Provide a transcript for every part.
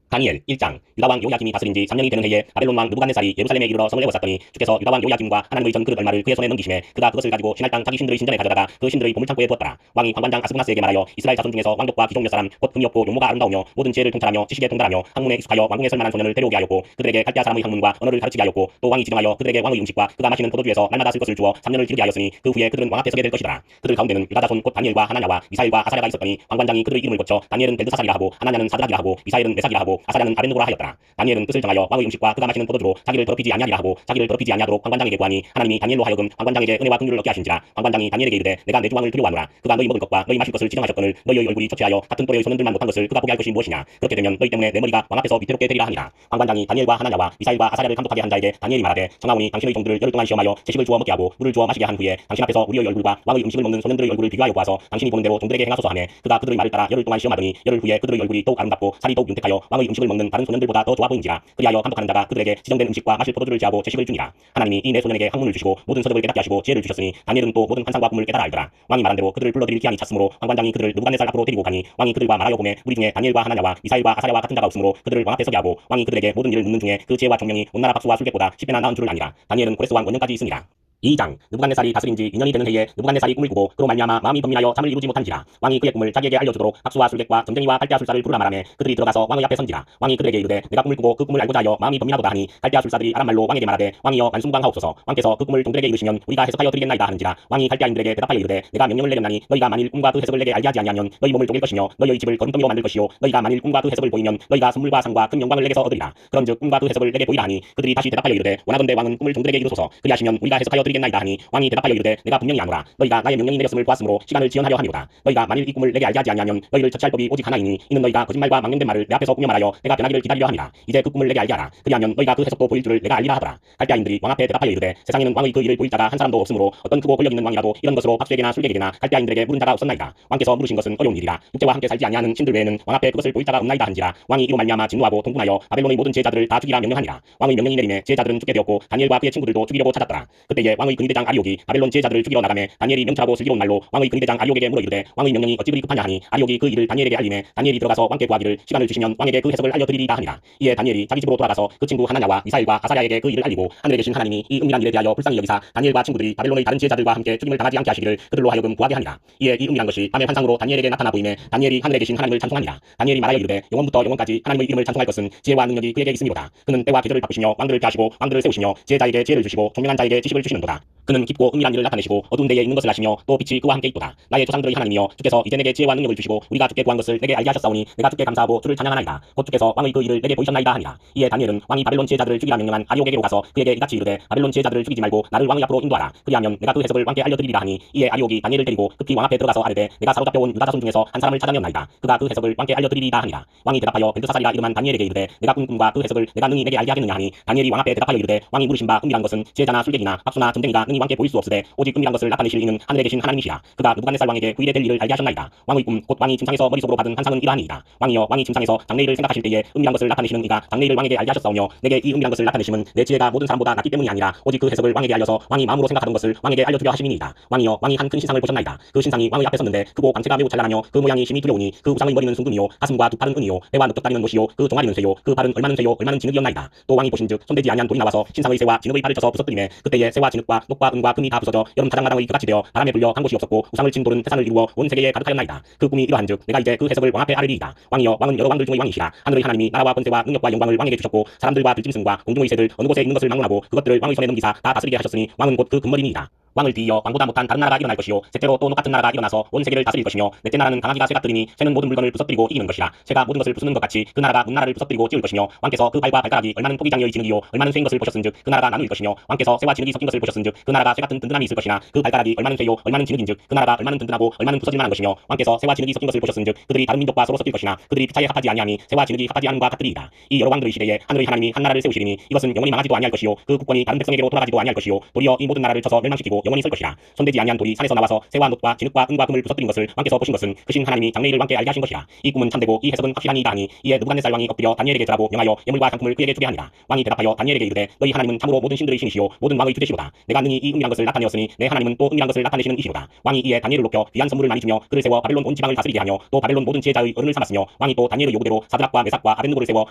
다니엘 1장. 유다왕 요야김이 다스린 지 3년이 되는 해에 바벨론 왕 느부갓네살이 예루살렘에 이르러 성을 에워쌌더니 주께서 유다왕 요야김과 하나님의 전 그릇 얼마를 그의 손에 넘기심에 그가 그것을 가지고 신할 땅 자기 신들의 신전에 가져다가 그 신들의 보물창고에 두었더라. 왕이 관관장 아스브나스에게 말하여 이스라엘 자손 중에서 왕족과 귀족 몇 사람 곧 금이 없고 용모가 아름다우며 모든 지혜를 통찰하며 지식에 통달하며 학문에 익숙하여 왕궁에 설만한 소년을 데려오게 하였고 그들에게 갈대아 사람의 학문과 언어를 가르치게 하였고 또 왕이 지정하여 그들에게 왕의 음식과 그가 마시는 포도주에서 날마다 쓸 것을 주어 3년을 기르게 하였으니 그 후에 그들은 왕 앞에 서게 될 것이더라. 그들 가운데는 유다 자손 곧 다니엘과 하나냐와 미사엘과 아사랴가 있었더니 관관장이 그들의 이름을 고쳐 다니엘은 벨드사살이라 하고 하나냐는 사드락이라 하고 미사엘은 메삭이라 하고 아사랴는 아벤노고라 하였더라. 다니엘은 뜻을 정하여 왕의 음식과 그가 마시는 포도주로 자기를 더럽히지 아니하리라 하고 자기를 더럽히지 아니하도록 관관장에게 구하니 하나님이 다니엘로 하여금 관관장에게 은혜와 긍휼을 얻게 하신지라. 관관장이 다니엘에게 이르되 내가 내 주왕을 두려워하노라. 그가 너희 먹을 것과 너희 마실 것을 지정하셨거늘 너희의 얼굴이 초췌하여 같은 또래의 소년들만 못한 것을 그가 보게 할 것이 무엇이냐. 그렇게 되면 너희 때문에 내 머리가 왕 앞에서 위태롭게 되리라 하니라. 관관장이 다니엘과 하나냐와 미사일과 아사랴를 감독하게 한 자에게 다니엘이 말하되 정하오니 당신의 종들을 열흘 동안 시험하여 제식을 주어 먹게 하고 물을 주어 마시게 한 후에 당신 앞에서 우리의 얼굴과 왕의 음식을 먹는 소년들의 얼굴을 비교하여 보아서 당신이 보는 대로 종들에게 행하소서 하매 그가 그들의 말을 따라 열흘 동안 시험하더니 열흘 후에 그들의 얼굴이 더욱 아름답고 살이 더욱 윤택하여 왕의 음식을 먹는 다른 소년들보다 더 좋아 보인지라. 그리하여 감독하는 자가 그들에게 지정된 음식과 마실 포도주를 제하고 제식을 주니라. 하나님이 이 내 소년에게 학문을 주시고 모든 서적을 깨닫게 하시고 지혜를 주셨으니 다니엘은 또 모든 환상과 꿈을 깨달아 알더라. 왕이 말한 대로 그들을 불러들일 기한이 찼으므로 관관장이 그들을 느부갓네살 앞으로 데리고 가니 왕이 그들과 말하여 보매 우리 중에 다니엘과 하나냐와 미사일과 아사랴와 같은 자가 없으므로 그들을 왕 앞에 서게 하고 왕이 그들에게 모든 일을 묻는 중에 그 지혜와 총명이 온 나라 박수와 술객보다 10배나 나은 줄을 아니라. 다니엘은 고레스 왕 원년까지 있으니라. 2장. 느부갓네살이 다스린 지 2년이 되는 해에 느부갓네살이 꿈을 꾸고 그로 말미암아 마음이 번민하여 잠을 이루지 못한지라. 왕이 그의 꿈을 자기에게 알려주도록 박수와 술객과 점쟁이와 갈대아술사를 부르라 말하매 그들이 들어가서 왕의 앞에 선지라. 왕이 그들에게 이르되 내가 꿈을 꾸고 그 꿈을 알고자 하여 마음이 번민하도다 하니 갈대아술사들이 아람말로 왕에게 말하되 왕이여 만sun강하옵소서. 왕께서 그 꿈을 종들에게 이르시면 우리가 해석하여 드리겠나이다 하는지라. 왕이 갈대아인들에게 대답하여 이르되 내가 명령을 내렸나니 너희가 만일 꿈과 그 해석을 내게 알게 하지 아니하면 너희 몸을 쪼갤 것이며 너희의 집을 거름더미로 만들 것이요 너희가 만일 꿈과 그 해석을 보이면 너희가 선물과 상과 큰 영광을 내게서 얻으리라. 그런즉 꿈과 그 해석을 내게 보이라 하니 그들이 다시 대답하여 이르되 원하건대 왕은 꿈을 종들에게 이루소서. 그리하시면 우리가 해석하여 드리겠나이다 하니 왕이 대답하여 이르되 내가 분명히 아노라. 너희가 나의 명령이 내렸음을 보았으므로 시간을 지연하려 함이로다. 너희가 만일 이 꿈을 내게 알게 하지 아니하면 너희를 처치할 법이 오직 하나이니 이는 너희가 거짓말과 망령된 말을 내 앞에서 꾸며 말하여 내가 변하기를 기다리려 함이라. 이제 그 꿈을 내게 알게 하라. 그리하면 너희가 그 해석도 보일 줄을 내가 알리라 하더라. 갈대아인들이 왕 앞에 대답하여 이르되 세상에는 왕의 그 일을 보일 자가 한 사람도 없으므로 어떤 크고 권력 있는 왕이라도 이런 것으로 박수에게나 술객에게나 갈대아인들에게 물은 자가 없었나이다. 왕께서 물으신 것은 어려운 일이라. 육체와 함께 살지 아니하는 신들 외에는 왕 앞에 그것을 보일 자가 없나이다 한지라. 왕이 이로 말미암아 진노하고 통분하여 바벨론의 모든 제자들을 다 죽이라 명령하니라. 왕의 명령이 내림에 제자들은 죽게 되었고 다니엘과 그의 친구들도 죽이려고 찾았더라. 그때에 왕의 근위대장 아리옥이 바벨론 제자들을 죽이러 나가매 다니엘이 명철하고 슬기로운 말로 왕의 근위대장 아리옥에게 물어 이르되 왕의 명령이 어찌 그리 급하냐 하니 아리옥이 그 일을 다니엘에게 알림해 다니엘이 들어가서 왕께 구하기를 시간을 주시면 왕에게 그 해석을 알려드리리다 하니라. 이에 다니엘이 자기 집으로 돌아가서 그 친구 하나냐와 미사일과 아사랴에게 그 일을 알리고 하늘에 계신 하나님이 이 은밀한 일에 대하여 불쌍히 여기사 다니엘과 친구들이 바벨론의 다른 제자들과 함께 죽임을 당하지 않게 하시기를 그들로 하여금 구하게 하니라. 이에 이 은밀한 것이 밤의 환상으로 다니엘에게 나타나 보이매 다니엘이 하늘에 계신 하나님을 찬송하니라. 다니엘이 말하여 이르되 영원부터 영원까지 하나님의 이름을 찬송할 것은 지혜와 능력이 그에게 있음이로다. 그는 때와 계절을 바꾸시며 왕들을 펴시고 왕들을 세우시며 제자에게 지혜를 주시고 총명한 자에게 지식을 주시는도다. 그는 깊고 은밀한 일을 나타내시고 어두운 데에 있는 것을 아시며 또 빛이 그와 함께 있도다. 나의 조상들의 하나님이여 주께서 이제 내게 지혜와 능력을 주시고 우리가 주께 구한 것을 내게 알게 하셨사오니 내가 주께 감사하고 주를 찬양하나이다. 곧 주께서 왕의 그 일을 내게 보이셨나이다 하니라. 이에 다니엘은 왕이 바벨론 제자들을 죽이라 명령한 아리옥에게로 가서 그에게 이같이 이르되 바벨론 제자들을 죽이지 말고 나를 왕의 앞으로 인도하라. 그리하면 내가 그 해석을 왕께 알려드리리라 하니 이에 아리옥이 다니엘을 데리고 급히 왕 앞에 들어가서 아뢰되 내가 사로잡혀온 유다 자손 중에서 한 사람을 찾아내었나이다. 그가 그 해석을 왕께 알려드리리다 하니라. 왕이 대답하여 벨드사살이라 이름한 다니엘에게 이르되 내가 꾼 꿈과 그 해석을 내가 능히 내게 알게 하겠느냐 하니 다니엘이 왕 앞에 대답하여 이르되 왕이 물으신 바 은밀한 것은 제자나 술객이나 박수나 점쟁이가 능히 왕께 보일 수 없으되 오직 은밀한 것을 나타내실 이는 하늘에 계신 하나님이시라. 그가 느부갓네살 왕에게 그 일에 될 일을 알게 하셨나이다. 왕의 꿈 곧 왕이 침상에서 머릿속으로 받은 환상은 이러하니이다. 왕이여 왕이 침상에서 장래일을 생각하실 때에 은밀한 것을 나타내시는 이가 장래일을 왕에게 알게 하셨사오며 내게 이 은밀한 것을 나타내심은 내 지혜가 모든 사람보다 낫기 때문이 아니라 오직 그 해석을 왕에게 알려서 왕이 마음으로 생각하던 것을 왕에게 알려주려 하심이니이다. 왕이여 왕이 한 큰 신상을 보셨나이다. 그 신상이 왕의 앞에 섰는데 크고 광채가 매우 찬란하며 그 모양이 심히 두려우니 그 우상의 머리는 순금이요 가슴과 두 팔은 은이요 배와 넓적다리는 못이요 그 종아리는 쇠요 그 발은 얼마는 쇠요 얼마는 진흙이었나이다. 또 왕이 보신즉 손대지 아니한 돌이 나와서 신상의 쇠와 진흙의 발을 쳐서 부서뜨리매 그때에 쇠와 진흙과 녹과 은과 금이 다 부서져 여름 가장마당의 그같이 되어 바람에 불려 한 곳이 없었고 우상을 친 돌은 태산을 이루어 온 세계에 가득하였나이다. 그 꿈이 이러한즉 내가 이제 그 해석을 왕 앞에 아뢰리이다. 왕이여 왕은 여러 왕들 중의 왕이시라. 하늘의 하나님이 나라와 권세와 능력과 영광을 왕에게 주셨고 사람들과 들짐승과 공중의 새들 어느 곳에 있는 것을 막론하고 그것들을 왕의 손에 넘기사 다 다스리게 하셨으니 왕은 곧 그 금머리니이다. 왕을 뒤이어 왕보다 못한 다른 나라가 일어날 것이요 셋째로 또 똑같은 나라가 일어나서 온 세계를 다스릴 것이며 넷째 나라는 강아지가 쇠가 뜨리니 쇠는 모든 물건을 부서뜨리고 이기는 것이라. 쇠가 모든 것을 부수는 것 같이 그 나라가 문나라를 부서뜨리고 찌울 것이며 왕께서 그 발과 발가락이 얼마는 토기장이의 진흙이요 얼마는 쇠인 것을 보셨은즉 그 나라가 나누일 것이며 왕께서 쇠와 진흙이 섞인 것을 보셨은즉 그 나라가 쇠 같은 든든함이 있을 것이나 그 발가락이 얼마는 쇠요 얼마는 진흙인즉 그 나라가 얼마는 든든하고 얼마는 부서질 만한 것이며 왕께서 쇠와 진흙이 섞인 것을 보셨은즉 그들이 다른 민족과 서로 섞일 것이나 그들이 피차에 합하지 아니하니 쇠와 진흙이 합하지 않음과 같으리이다. 이 여러 왕들의 시대에 하늘의 하나님이 한 나라를 세우시리니 이것은 영원히 망하지도 아니할 것이요 그 국권이 다른 백성에게로 돌아가지도 아니할 것이요 도리어 이 모든 나라를 쳐서 멸망시키고 영원히 설 것이라. 손대지 아니한 돌이 산에서 나와서 새와 놋과 진흙과 은과 금을 부서뜨린 것을 왕께서 보신 것은 그 신 하나님이 장래일을 왕께 알게 하신 것이라. 이 꿈은 참되고 이 해석은 확실하니이다 하니 이에 느부갓네살 왕이 엎드려 다니엘에게 절하고 명하여 예물과 상품을 그에게 주게 하니라. 왕이 대답하여 다니엘에게 이르되 너희 하나님은 참으로 모든 신들의 신이시요 모든 왕의 주되시로다. 내가 능히 이 은밀한 것을 나타내었으니 내 하나님은 또 은밀한 것을 나타내시는 이시로다. 왕이 이에 다니엘을 높여 귀한 선물을 많이 주며 그를 세워 바벨론 온 지방을 다스리게 하며 또 바벨론 모든 지혜자의 어른을 삼았으며 왕이 또 다니엘의 요구대로 사드락과 메삭과 아벳느고를 세워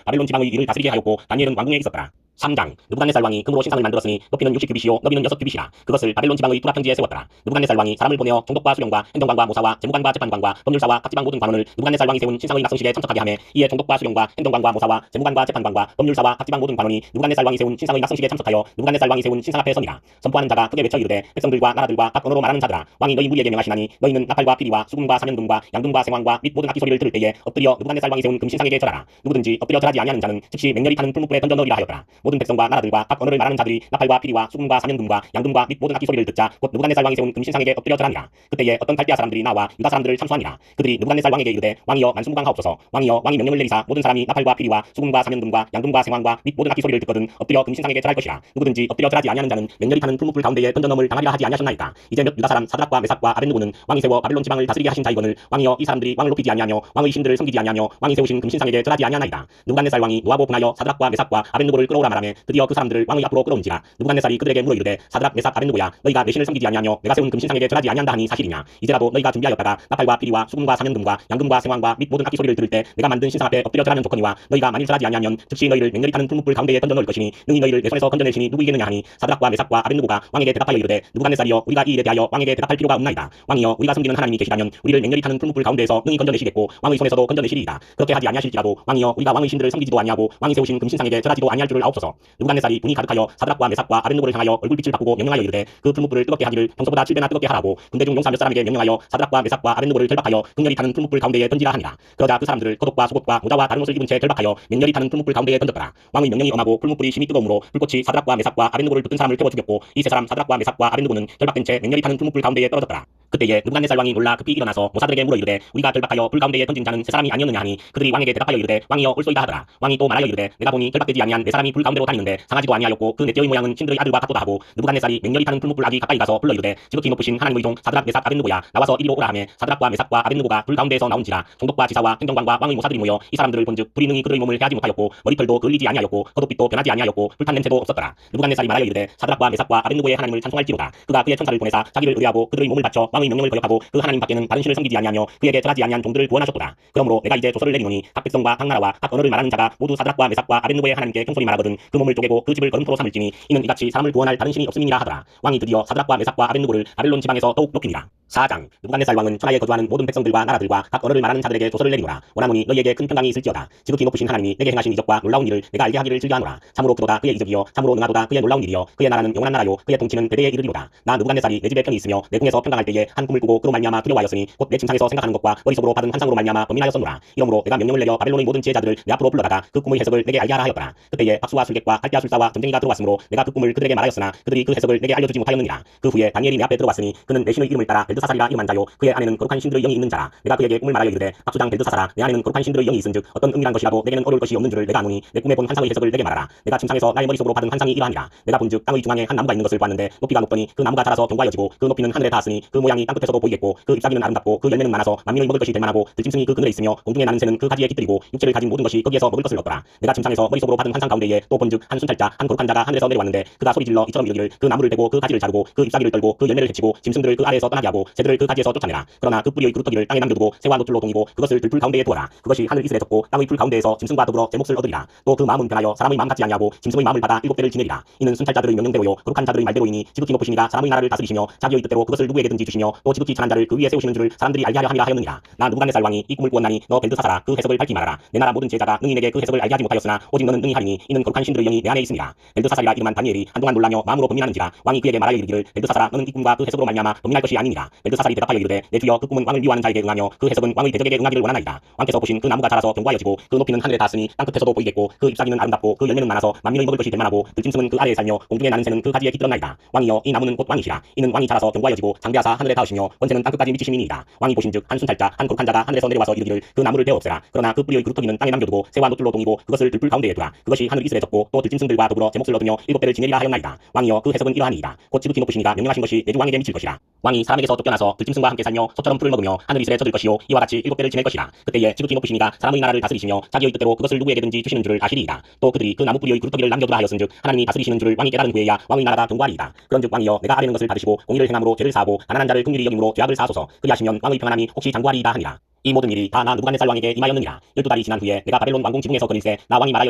바벨론 지방의 일을 다스리게 하였고 다니엘은 왕궁에 있었더라. 3장 느부갓네살 왕이 금으로 신상을 만들었으니 높이는 60규빗이요 너비는 6규빗이라. 그것을 바벨론 지방의 투라평지에 세웠더라. 느부갓네살 왕이 사람을 보내어 총독과 수령과 행정관과 모사와 재무관과 재판관과 법률사와 각 지방 모든 관원을 느부갓네살 왕이 세운 신상의 낙성식에 참석하게 하매 이에 총독과 수령과 행정관과 모사와 재무관과 재판관과 법률사와 각 지방 모든 관원이 느부갓네살 왕이 세운 신상의 낙성식에 참석하여 느부갓네살 왕이 세운 신상 앞에 서니라. 선포하는 자가 크게 외쳐 이르되 백성들과 나라들과 각 언어로 말하는 자들아 왕이 너희 무리에게 명하시나니 너희는 나팔과 피리와 수금과 사면금과 양금과 생황과 및 모든 악기 소리를 들을 때에 엎드려 느부갓네살 왕이 세운 금신상에게 절하라. 누구든지 엎드려 절하지 아니하는 자는 즉시 맹렬히 타는 풀무불에 던져 넣으리라 하였더라. 모든 백성과 나라들과 각 언어를 말하는 자들이 나팔과 피리와 수금과 사면금과 양금과 및 모든 악기 소리를 듣자 곧 느부갓네살 왕이 세운 금신상에게 엎드려 절하니라. 그때에 어떤 갈대아 사람들이 나와 유다 사람들을 참수하니라. 그들이 느부갓네살 왕에게 이르되 왕이여 만수무강하옵소서. 왕이여 왕이 명령을 내리사 모든 사람이 나팔과 피리와 수금과 사면금과 양금과 생황과 및 모든 악기 소리를 듣거든 엎드려 금신상에게 절할 것이라. 누구든지 엎드려 절하지 아니하는 자는 맹렬히 타는 풀무불 가운데에 던져 넣음을 당하리라 하지 아니하셨나이까. 이제 몇 유다 사람 사드락과 메삭과 아벳느고는 왕이 세워 바벨론 지방을 다스리게 하신 자이거늘 왕이여 이 사람들이 왕을 높이지 아니하며 왕의 신들을 섬기지 아니하며 왕이 세우신 금신상에게 절하지 아니하나이다. 느부갓네살 왕이 노하고 분하여 사드락과 메삭과 아벳느고를 끌어오라 말하며 드디어 그 사람들을 왕의 앞으로 끌어온지라. 느부갓네살이 그들에게 물어 이르되 사드락 메삭 아벳느고야 너희가 내 신을 섬기지 아니하며 내가 세운 금신상에게 절하지 아니한다 하니 사실이냐. 이제라도 너희가 준비하였다가 나팔과 피리와 수금과 사면금과 양금과 생황과 및 모든 악기 소리를 들을 때 내가 만든 신상 앞에 엎드려 절하는 조건이와 너희가 만일 절하지 아니하면 즉시 너희를 맹렬히 타는 풀무불 가운데에 던져 넣을 것이니 능히 너희를 내 손에서 건져낼 신이 누구이겠느냐 하니 사드락과 메삭과 아벳느고가 왕에게 대답하여 이르되 느부갓네살이여 우리가 이 일에 대하여 왕에게 대답할 필요가 없나이다. 왕이여 우리가 섬기는 하나님이 계시다면 우리를 맹렬히 타는 풀무불 가운데에서 능히 건져내시겠고 왕의 손에서도 건져내시리이다. 그렇게 하지 아니하실지라도 왕이여 우리가 왕의 신들을 섬기지도 아니하고 왕이 세우신 금신상에게 절하지도 아니할 줄을 아옵소서. 느부갓네살이 분이 가득하여 사드락과 메삭과 아벳느고를 향하여 얼굴빛을 바꾸고 명령하여 이르되 그 풀무불을 뜨겁게 하기를 평소보다 7배나 뜨겁게 하라고 군대 중 용사 몇 사람에게 명령하여 사드락과 메삭과 아벳느고를 결박하여 극렬히 타는 풀무불 가운데에 던지라 하니라. 그러자 그 사람들을 겉옷과 속옷과 모자와 다른 옷을 입은 채 결박하여 맹렬히 타는 풀무불 가운데에 던졌더라. 왕의 명령이 엄하고 풀무불이 심히 뜨거우므로 불꽃이 사드락과 메삭과 아벳느고를 붙든 사람을 태워 죽였고 이 세 사람 사드락과 메삭과 아벳느고는 결박된 채 맹렬히 타는 풀무불 가운데에 떨어졌더라. 그때에 느부갓네살 왕이 놀라 급히 일어나서 모사들에게 물어 이르되 우리가 결박하여 불 가운데에 던진 자는 세 사람이 아니었느냐 하니 그들이 왕에게 대답하여 이르되 왕이여 올소이다 하더라. 왕이 또 말하여 이르되 내가 보니 결박되지 아니한 네 사람이 불 가운데로 다니는데 상하지도 아니하였고 그 넷째의 모양은 신들의 아들과 같도다 하고 느부갓네살이 맹렬히 타는 풀무불 아기 가까이 가서 불러 이르되 지극히 높으신 하나님의 종 사드락 메삭 아벳느고야 나와서 이리로 오라 하매 사드락과 메삭과 아벳느고가 불 가운데에서 나온지라. 총독과 지사와 행정관과 왕의 모사들이 모여 이 사람들을 본즉 불이 능히 그들의 몸을 해하지 못하였고 머리털도 그을리지 아니하였고 겉옷빛도 변하지 아니하였고 불탄 냄새도 없었더라. 느부갓네살이 말하여 이르되 사드락과 메삭과 아벳느고의 하나님을 찬송할지로다. 그가 그의 천사를 보내사 자기를 의뢰하고 그들의 몸을 바쳐 왕의 명령을 거역하고 그 하나님 밖에는 다른 신을 섬기지 아니하며 그에게 절하지 아니한 종들을 구원하셨도다. 그러므로 내가 이제 조서를 내리노니 각 백성과 각 나라와 각 언어를 말하는 자가 모두 사드락과 메삭과 아벳느고의 하나님께 경솔히 말하거든 그 몸을 쪼개고 그 집을 거름토로 삼을지니 이는 이같이 사람을 구원할 다른 신이 없음이니라 하더라. 왕이 드디어 사드락과 메삭과 아벳느고를 바벨론 지방에서 더욱 높이니라. 4장 느부갓네살 왕은 천하에 거주하는 모든 백성들과 나라들과 각 언어를 말하는 자들에게 조서를 내리노라. 원하노니 너희에게 큰 평강이 있을지어다. 지극히 높으신 하나님이 내게 행하신 이적과 놀라운 일을 내가 알게 하기를 즐겨하노라. 참으로 그도다 그의 이적이여 참으로 능하도다 그의 놀라운 일이여 그의 나라는 영원한 나라요 그의 통치는 대대에 이르리로다. 나 느부갓네살이 내 집에 편히 있으며 내 궁에서 평강할 때에 한 꿈을 꾸고 그로 말미암아 두려워하였으니 곧 내 침상에서 생각하는 것과 머릿속으로 받은 환상으로 말미암아 범민하였었노라. 이러므로 내가 명령을 내려 바벨론의 모든 지혜자들을 내 앞으로 불러다가 그 꿈의 해석을 내게 알게 하라 하였더라. 그때에 박수와 술객과 갈대아 술사와 점쟁이가 들어왔으므로 내가 그 꿈을 그들에게 말하였으나 그들이 그 해석을 내게 알려주지 못하였느니라. 그 후에 다니엘이 내 앞에 들어왔으니 그는 내 신의 이름을 따라 벨드사살이라 이름한 자요 그의 안에는 거룩한 신들의 영이 있는 자라. 내가 그에게 꿈을 말하여 이르되 박수장 벨드사살아 내 안에는 거룩한 신들의 영이 있은즉 어떤 은밀한 것이라도 내게는 어려울 것이 없는 줄을 내가 아노니 내 꿈에 본 환상의 해석을 내게 말하라. 내가 침상에서 나의 머릿속으로 받은 환상이 이러하니라. 내가 본즉 땅의 중앙에 한 나무가 있는 것을 보았는데 높이가 높더니 그 나무가 자라서 견고하여지고 그 높이는 하늘에 닿았으니 그 모양이 땅끝에서도 보이겠고 그 잎사귀는 아름답고 그 열매는 많아서 만민의 먹을 것이 될 만하고 들짐승이 그 그늘에 있으며 공중에 나는 새는 그 가지에 깃들이고 육체를 가진 모든 것이 거기에서 먹을 것을 얻더라. 내가 침상에서 머릿속으로 받은 환상 가운데에 또 본즉 한 순찰자 한 거룩한 자가 하늘에서 내려왔는데 그가 소리질러 이처럼 이르기를 그 나무를 베고 그 가지를 자르고 그 잎사귀를 떨고 그 열매를 해치고 짐승들을 그 아래에서 떠나게 하고 새들을 그 가지에서 쫓아내라. 그러나 그 뿌리의 그루터기를 땅에 남겨두고 새와 노줄로 동이고 그것을 들풀 가운데에 두어라. 그것이 하늘 이슬에 덮고 땅의 풀 가운데에서 짐승과 더불어 제 몫을 얻으리라. 또 그 마음은 변하여 사람의 마음 같지 아니하고 짐승의 마음을 받아 7배를 지내리라. 이는 순찰자들의 명령대로요 거룩한 자들의 말대로이니 지극히 높으신 이가 사람의 나라를 다스리시며 자기의 뜻대로 그것을 누구에게든지 주시며 또 지극히 천한 자를 그 위에 세우시는 줄을 사람들이 알게 하려 함이라 하였느니라. 나 느부갓네살 왕이 이 꿈을 꾸었나니 너 벨드사살아 그 해석을 밝히 말하라. 내 나라 모든 제자가 능히 내게 그 해석을 알게 하지 못하였으나 오직 너는 능히 하리니 이는 거룩한 신들의 영이 내 안에 있습니다. 벨드사살이라 이름한 다니엘이 한동안 놀라며 마음으로 범민하는지라. 왕이 그에게 말하여 이르기를 벨드사살아 너는 이 꿈과 그 해석으로 말미암아 범민할 것이 아니니라. 벨드사살이 대답하여 이르되 내 주여 그 꿈은 왕을 미워하는 자에게 응하며 그 해석은 왕의 대적에게 응하기를 원하나이다. 왕께서 보신 그 나무가 자라서 견고하여지고 그 높이는 하늘에 닿았으니 땅 끝에서도 보이겠고 그 잎사귀는 아름답고 그 열매는 많아서 만민의 먹을 것이 될 만하고 들짐승은 그 아래에 살며 공중에 나는 새는 그 가지에 깃들었나이다. 왕이여 이 나무는 곧 왕이시라. 이는 왕이 자라서 견고하여지고 장대하사 하늘에 닿으시며 권세는 땅 끝까지 미치심이니이다. 왕이 보신즉 한 순찰자 한 거룩한 자가 하늘에서 내려와서 이르기를 그 나무를 베어 없애라. 그러나 그 뿌리의 그루터기는 땅에 남겨두고 새와 노줄로 동이고 그것을 들풀 가운데에 두라. 그것이 하늘 이슬에 젖고 또 들짐승들과 더불어 제 몫을 얻으며 7배를 지내리라 하였나이다. 왕이여 그 해석은 이러하니이다. 곧 지극히 높으시니가 명령하신 것이 내주 왕에게 미칠 것이라. 왕이 사람에게서 쫓겨나서 들짐승과 함께 살며 소처럼 풀을 먹으며 하늘 이슬에 젖을 것이요 이와 같이 7배를 지낼 것이라. 그때에 지극히 높으시니가 사람의 나라를 다스리시며 자기의 뜻대로 그것을 누구에게든지 주시는 줄을 아시리이다. 또 그들이 그 나무 뿌리의 그루터기를 남겨두라 하였은즉 하나님이 다스리시는 줄을 왕이 깨달은 후에야 왕의 나라가 견고하리이다. 그런즉 왕이여 내가 아뢰는 것을 받으시고 공의를 행함으로 죄를 사하고 가난한 자를 긍휼히 여김으로 죄악을 사하소서. 그리하시면 왕의 평안함이 혹시 장구하리이다 하니라. 이 모든 일이 다 나 느부갓네살 왕에게 임하였느니라. 12달이 지난 후에 내가 바벨론 왕궁 지붕에서 거닐세 나 왕이 말하여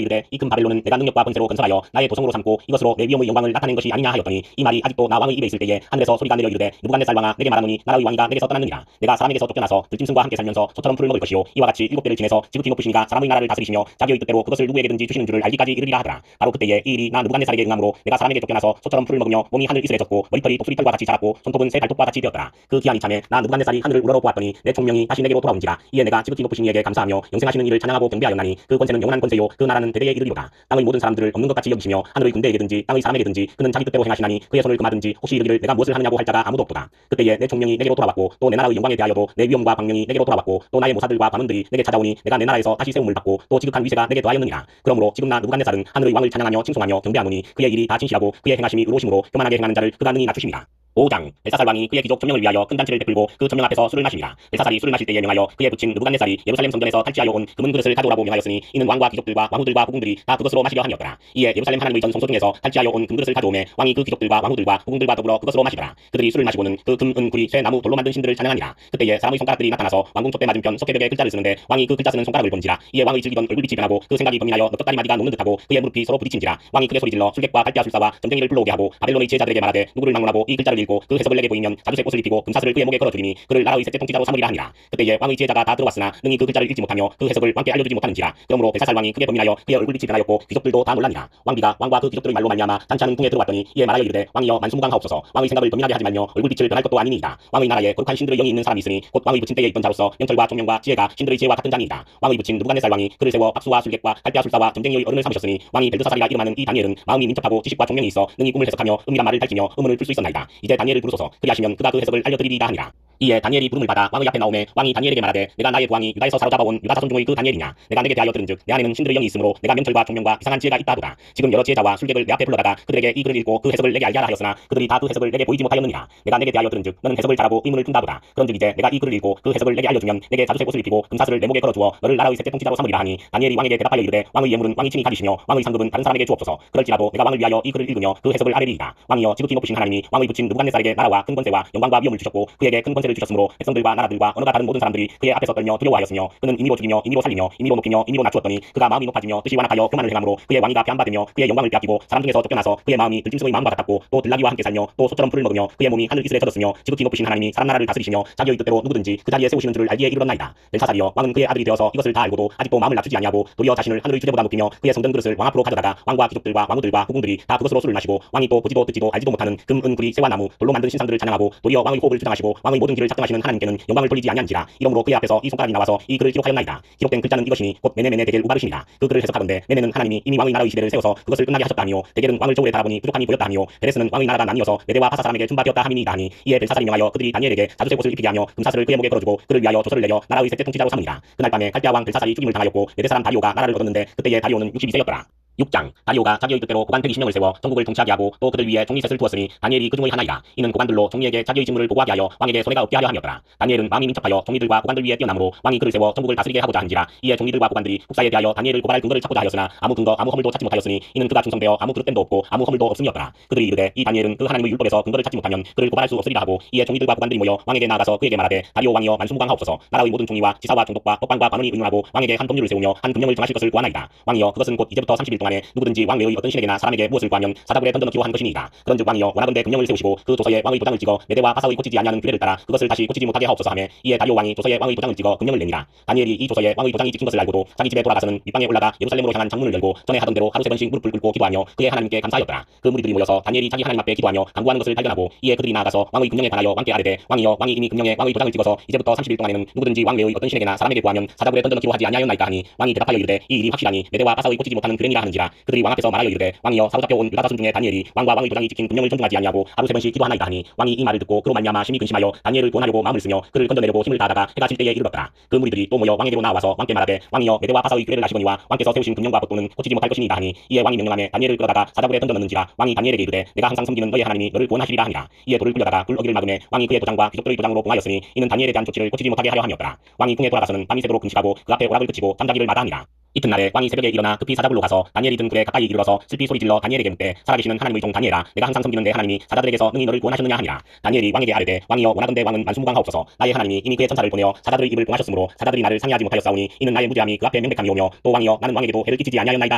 이르되 이 큰 바벨론은 내가 능력과 번세로 건설하여 나의 도성으로 삼고 이것으로 내 위엄의 영광을 나타낸 것이 아니냐 하였더니 이 말이 아직도 나 왕의 입에 있을 때에 하늘에서 소리가 내려 이르되 느부갓네살 왕아 내게 말하노니 나라의 왕이가 내게서 떠났느니라. 내가 사람에게서 쫓겨나서 들짐승과 함께 살면서 소처럼 풀을 먹을 것이요 이와 같이 7배를 지내서 지극히 높으시니가 사람의 나라를 다스리시며 자기의 뜻대로 그것을 누구에게든지 주시는 줄을 알기까지 이르리라 하더라. 바로 그때에 이 일이 나 느부갓네살에게 응함으로 내가 사람에게 쫓겨나서 소처럼 풀을 먹으며 몸이 하늘 이슬에 젖고 머리털이 독수리털과 같이 자랐고 손톱은 새 발톱과 같이 되었더라. 그 기한이 참에 나 느부갓네살이 하늘을 우러러 보았더니 내 총명이 다시 내게로 돌아온지라. 이에 내가 지극히 높으신 이에게 감사하며 영생하시는 이를 찬양하고 경배하였나니 그 권세는 영원한 권세요 그 나라는 대대에 이르리로다. 땅의 모든 사람들을 없는 것 같이 여기시며 하늘의 군대에게든지 땅의 사람에게든지 그는 자기 뜻대로 행하시나니 그의 손을 금하든지 혹시 이르기를 내가 무엇을 하느냐고 할 자가 아무도 없도다. 그때에 내 총명이 내게로 돌아왔고 또 내 나라의 영광에 대하여도 내 위엄과 광명이 내게로 돌아왔고 또 나의 모사들과 관원들이 내게 찾아오니 내가 내 나라에서 다시 세움을 받고 또 지극한 위세가 내게 더하였느니라. 그러므로 지금 나 느부갓네살은 하늘의 왕을 찬양하며 칭송하며 경배하노니 그의 일이 다 진실하고 그의 행하심이 의로심으로 교만하게 행하는 자를 그가 능히 낮추심이라. 5장 벨사살 왕이 그의 귀족 점령을 위하여 큰 잔치를 베풀고 그 점령 앞에서 술을 마시니라. 벨사살이 술을 마실 때에 명하여 그의 부친 느부갓네살이 예루살렘 성전에서 탈취하여 온 금은 그릇을 가져오라고 명하였으니 이는 왕과 귀족들과 왕후들과 후궁들이 다 그것으로 마시려 함이었더라. 이에 예루살렘 하나님의 전 성소 중에서 탈취하여 온 금그릇을 가져오매 왕이 그 귀족들과 왕후들과 후궁들과 더불어 그것으로 마시더라. 그들이 술을 마시고는 그 금, 은, 구리, 쇠, 나무, 돌로 만든 신들을 찬양하니라. 그때에 사람의 손가락들이 나타나서 왕궁 촛대 맞은편 석회벽에 글자를 쓰는데 왕이 그 글자 쓰는 손가락을 본지라. 이에 왕의 즐기던 얼굴빛이 변하고 그 생각이 범인하여 넉넉다리 마디가 녹는 듯하고 그의 무릎이 서로 부딪힌지라. 왕이 크게 소리질러 술객과 갈대아 술사와 점쟁이를 불러오게 하고 바벨론의 제자들에게 말하되 누구를 막론하고 이 글자를 읽고 그 해석을 내게 보이면 자주색 옷을 입히고 금사슬을 그의 목에 걸어주리니 그를 나라의 셋째 통치자로 삼으리라 하니라. 그때에 왕의 지혜자가 다 들어왔으나 능히 그 글자를 읽지 못하며 그 해석을 왕께 알려주지 못하는지라. 그러므로 벨사살 왕이 크게 범인하여 그의 얼굴빛이 변하였고 귀족들도 다 놀라니라. 왕비가 왕과 그 귀족들의 말로 말미암아 잔치하는 궁에 들어왔더니 이에 말하여 이르되 왕이여 만수무강하옵소서. 왕의 생각을 범인하게 하지 말며 얼굴빛을 변할 것도 아니니이다. 왕의 나라에 거룩한 신들의 영이 있는 사람이 있으니 곧 왕의 부친 때에 있던 자로서 명철과 총명과 지혜가 신들의 지혜와 같은 자니이다. 왕의 부친 느부갓네살 왕이 그를 세워 박수와 술객과 갈대아 술사와 점쟁이의 어른을 삼으셨으니 왕이 벨드사살이라 이름하는 이 다니엘은 마음이 민첩하고 지식과 총명이 있어 능히 꿈을 해석하며 은밀한 말을 밝히며 의문을 풀 수 있었나이다. 이제 다니엘을 부르소서. 그리하시면 그가 그 해석을 알려드리리이다 하니라. 이에 다니엘이 부름을 받아 왕의 앞에 나오매 왕이 다니엘에게 말하되 내가 나의 부왕이 유다에서 사로잡아온 유다 자손 중의 그 다니엘이냐. 내가 내게 대하여 들은즉 내 안에는 신들의 영이 있으므로 내가 명철과 총명과 이상한 지혜가 있다 하도다. 지금 여러 지혜자와 술객을 내 앞에 불러다가 그들에게 이 글을 읽고 그 해석을 내게 알게 하라 하였으나 그들이 다 그 해석을 내게 보이지 못하였느니라. 내가 내게 대하여 들은즉 너는 해석을 잘하고 의문을 푼다 하도다. 그런즉 이제 내가 이 글을 읽고 그 해석을 내게 알려주면 내게 자주색 옷을 입히고 금사슬을 내 목에 걸어주어 너를 나라의 셋째 통치자로 삼으리라 하니 다니엘이 왕에게 대답하여 이르되 왕의 예물은 왕이 친히 가지시며 왕의 상급은 다른 사람에게 주옵소서. 그럴지라도 내가 왕을 위하여 이 글을 읽으며 그 해석을 아뢰리이다. 왕이여 지극히 높으신 하나님이 왕의 부친 느부갓네살에게 나라와 큰 권세와 영광과 위엄을 주셨고 그에게 큰 권세를 주셨으므로 백성들과 나라들과 언어가 다른 모든 사람들이 그의 앞에서 떨며 두려워하였으며 그는 임의로 죽이며 임의로 살리며 임의로 높이며 임의로 낮추었더니 그가 마음이 높아지며 뜻이 완악하여 교만을 행함으로 그의 왕위가 폐함받으며 그의 영광을 빼앗기고 사람 중에서 쫓겨나서 그의 마음이 들짐승의 마음과 같았고 또 들나귀와 함께 살며 또 소처럼 풀을 먹으며 그의 몸이 하늘 이슬에 젖었으며 지극히 높으신 하나님이 사람 나라를 다스리시며 자기의 뜻대로 누구든지 그 자리에 세우시는 줄을 알기에 이르렀나이다. 벨사살이여 왕은 그의 아들이 되어서 이것을 다 알고도 아직도 마음을 낮추지 아니하고 도리어 자신을 하늘의 주제보다 높이며 그의 성전 그릇을 왕 앞으로 가져다가 왕과 귀족들과 왕후들과 후궁들이 다 그것으로 술을 마시고 왕이 또 보지도 듣지도 알지도 못하는 금, 은, 구리, 쇠와 나무, 돌로 만든 신상들을 찬양하고 도리어 왕의 호흡을 주장하시고 왕의 모든 길을 작정하시는 하나님께는 영광을 돌리지 아니한지라. 이러므로 그의 앞에서 이 손가락이 나와서 이 글을 기록하였나이다. 기록된 글자는 이것이니 곧 메네메네 데겔 우바르시니라. 그 글을 해석하건대 메네는 하나님이 이미 왕의 나라의 시대를 세워서 그것을 끝나게 하셨다 하며 데겔은 왕을 저울에 달아보니 부족함이 보였다 하며 베레스는 왕의 나라가 나뉘어서 메대와 파사 사람에게 준바되었다 함이니이다 하니 이에 벨사살이 명하여 그들이 다니엘에게 자주색 옷을 입히게 하며 금사슬을 그의 목에 걸어주고 그를 위하여 조서를 내려 나라의 셋째 통치자로 삼으니라. 그날 밤에 갈대아 왕 벨사살이 죽임을 당하였고 메대 사람 다리오가 나라를 얻었는데 그때에 다리오는 62세였더라. 6장 다리오가 자기의 뜻대로 고관 120명을 세워 전국을 통치하게 하고 또 그들 위에 종리셋을 두었으니 다니엘이 그 중의 하나이라. 이는 고관들로 종리에게 자기의 직무를 보고하게 하여 왕에게 손해가 없게 하려 함이었더라. 다니엘은 마음이 민첩하여 종리들과 고관들 위에 뛰어남으로 왕이 그를 세워 전국을 다스리게 하고자 한지라. 이에 종리들과 고관들이 국사에 대하여 다니엘을 고발할 근거를 찾고자 하였으나 아무 근거 아무 허물도 찾지 못하였으니 이는 그가 충성되어 아무 그릇됨도 없고 아무 허물도 없음이었더라. 그들이 이르되 이 다니엘은 그 하나님의 율법에서 근거를 찾지 못하면 그를 고발할 수 없으리라 하고 이에 종리들과 고관들이 모여 왕에게 나아가서 그에게 말하되 다리오 왕이여 만수무강하옵소서. 나라의 모든 총리와 지사와 총독과 법관과 관원이 의논하고 왕에게 한 법률을 세우며 한 금령을 정하실 것을 구하나이다. 왕이여 그것은 곧 이제부터 30일 동안 안에 누구든지 왕외의 어떤 신에게나 사람에게 무엇을 구하면 사자굴에 던져넣기로 한 것이니이다. 그런즉 왕이여 원하건대 금령을 세우시고 그 조서에 왕의 도장을 찍어 메대와 바사의 고치지 아니하는 규례를 따라 그것을 다시 고치지 못하게 하옵소서 하며 이에 다리오 왕이 조서에 왕의 도장을 찍어 금령을 내니라. 다니엘이 이 조서에 왕의 도장이 찍힌 것을 알고도 자기 집에 돌아가서는 윗방에 올라가 예루살렘으로 향한 창문을 열고 전에 하던 대로 하루 3번씩 무릎을 꿇고 기도하며 그의 하나님께 감사하였더라. 그 무리들이 모여서 다니엘이 자기 하나님 앞에 기도하며 간구하는 것을 발견하고 이에 그들이 나아가서 왕의 금령에 관하여 왕께 아뢰되 왕이여 왕이 이미 금령에 왕의 도장을 찍어서 이제부터 30일 동안에는 누구든지 왕외의 어떤 신에게나 사람에게 구하면 사자굴에 던져넣기로 하지 아니하였나이까 하니 왕이 대답하여 이르되 이 일이 확실하니 메대와 바사의 고치지 못하는 규례니라 하는지라. 그들이 왕 앞에서 말하여 이르되 왕이여 사로잡혀 온 유다 자손 중에 다니엘이 왕과 왕의 도장이 찍힌 금령을 존중하지 아니하고 하루 3번씩 기도하나이다 하니 왕이 이 말을 듣고 그로 말미암아 심히 근심하여 다니엘을 구원하려고 마음을 쓰며 그를 건져내려고 힘을 다하다가 해가 질 때에 이르렀더라. 그 무리들이 또 모여 왕에게로 나와서 왕께 말하되 왕이여 메대와 바사의 규례를 아시거니와 왕께서 세우신 금령과 법도는 고치지 못할 것이니이다 하니 이에 왕이 명령하며 다니엘을 끌어다가 사자굴에 던져넣는지라. 왕이 다니엘에게 이르되 내가 항상 섬기는 너의 하나님이 너를 구원하시리라 하니라. 이에 돌을 굴려다가 굴 어기를 막음에 왕이 그의 도장과 귀족들의 도장으로 봉하였으니 이는 다니엘에 대한 조치를 고치지 못하게 하려 함이었더라. 왕이 궁에 돌아가서는 밤이 새도록 금식하고 그 앞에 오락을 그치고 잠자기를 마다하니라. 이튿날에 왕이 새벽에 일어나 급히 사자굴로 가서 다니엘이 든 굴에 가까이 이르러서 슬피 소리질러 다니엘에게 묻되 살아계시는 하나님의 종 다니엘아 내가 항상 섬기는 내 하나님이 사자들에게서 능히 너를 구원하셨느냐 하니라. 다니엘이 왕에게 아뢰되 왕이여 원하건대 왕은 만수무강하옵소서. 나의 하나님이 이미 그의 천사를 보내어 사자들의 입을 봉하셨으므로 사자들이 나를 상해하지 못하였사오니 이는 나의 무죄함이 그 앞에 명백함이오며 또 왕이여 나는 왕에게도 해를 끼치지 아니하였나이다